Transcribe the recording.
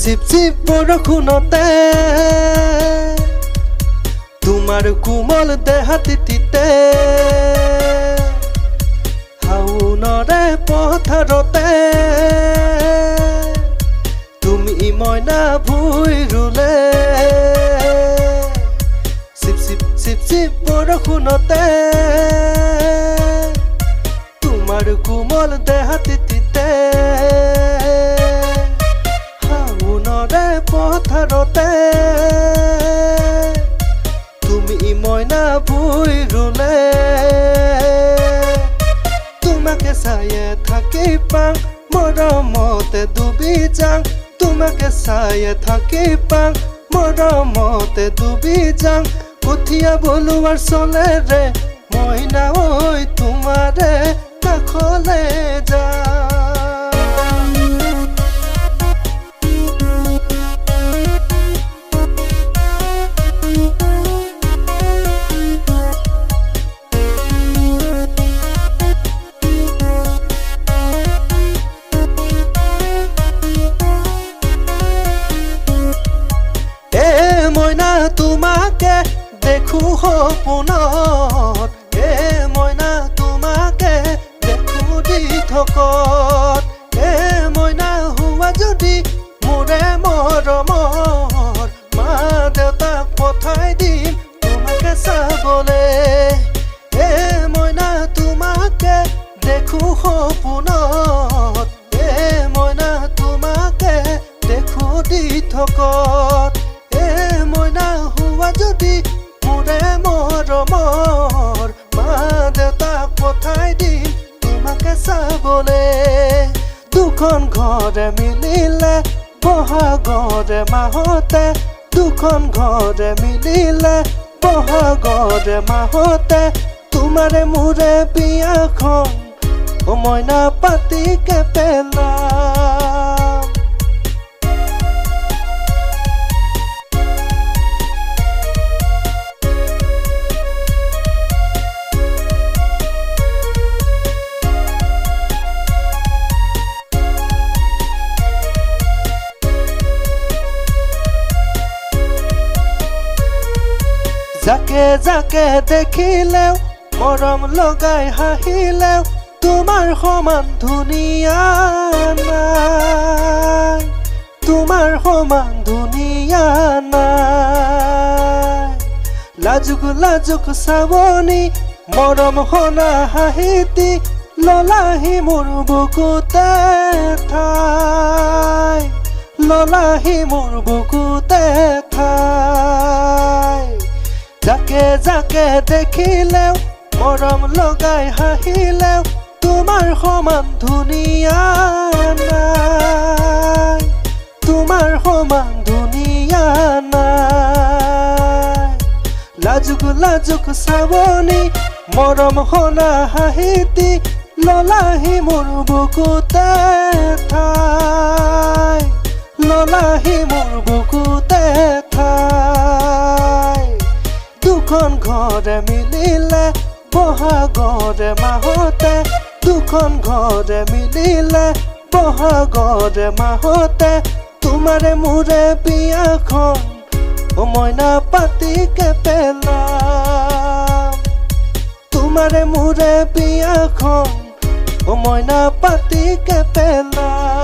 চিপ চিপ বৰষুণতে তোমাৰ কোমল দেহা তিতিতে শাওনৰে পথাৰতে তুমি মইনা ভুই ৰুলে চিপ চিপ চিপ চিপ বৰষুণতে তোমাৰ কোমল দেহা তিতিতে শাওনৰে পথাৰতে তুমি মইনা ভুই ৰুলে তোমাকে চায়ে থাকি পাং মৰমতে ডুবি যাং তোমাকে চায়ে থাকি পাং মৰমতে ডুবি যাং কঠিয়া বলোৱাৰ চলেৰে মইনা ঐ তোমাৰে কাষলে যা মইনা তোমাকে দেখো সপোনত মইনা তোমাকে দেখো দিঠকত মইনা হোৱা যদি মোৰে মৰমৰ মা দেউতাক পঠাই দিম তোমাকে চাবলে মইনা তোমাকে দেখো সপোনত মইনা তোমাকে দেখো দিঠকত মইনা হোৱা যদি মোৰে মৰমৰ মা দেউতাক পঠাই দিম তোমাকে চাবলে দুখন ঘৰে মিলিলে বহাগৰে মাহতে দুখন ঘৰে মিলিলে বহাগৰে মাহতে তোমাৰে মোৰে বিয়াখন মইনা পাতিকে পেলাম যাকে যাকে দেখিলেও মৰম লগাই হাঁহিলেও তোমাৰ সমান ধুনীয়া নাই তোমাৰ সমান ধুনীয়া নাই লাজুক লাজুক চাৱনী মৰম সনা হাঁহিতি ললাহি মোৰ বুকুতে ঠাই ললাহি মোৰ বুকুতে ঠাই যাকে যাকে দেখিলেও মৰম লগাই হাঁহিলেও তোমাৰ সমান ধুনীয়া নাই তোমাৰ সমান ধুনীয়া নাই লাজুক লাজুক চাৱনী মৰম সনা হাঁহিতি ললাহি মোৰ বুকুতে ঠাই ললাহি মোৰ বুকুতে ঠাই দুখন ঘৰে মিলিলে বহাগৰে মাহতে দুখন ঘৰে মিলিলে বহাগৰে মাহতে তোমাৰে মোৰে বিয়াখন মইনা পাতিকে পেলাম তোমাৰে মোৰে বিয়াখন মইনা পাতিকে পেলাম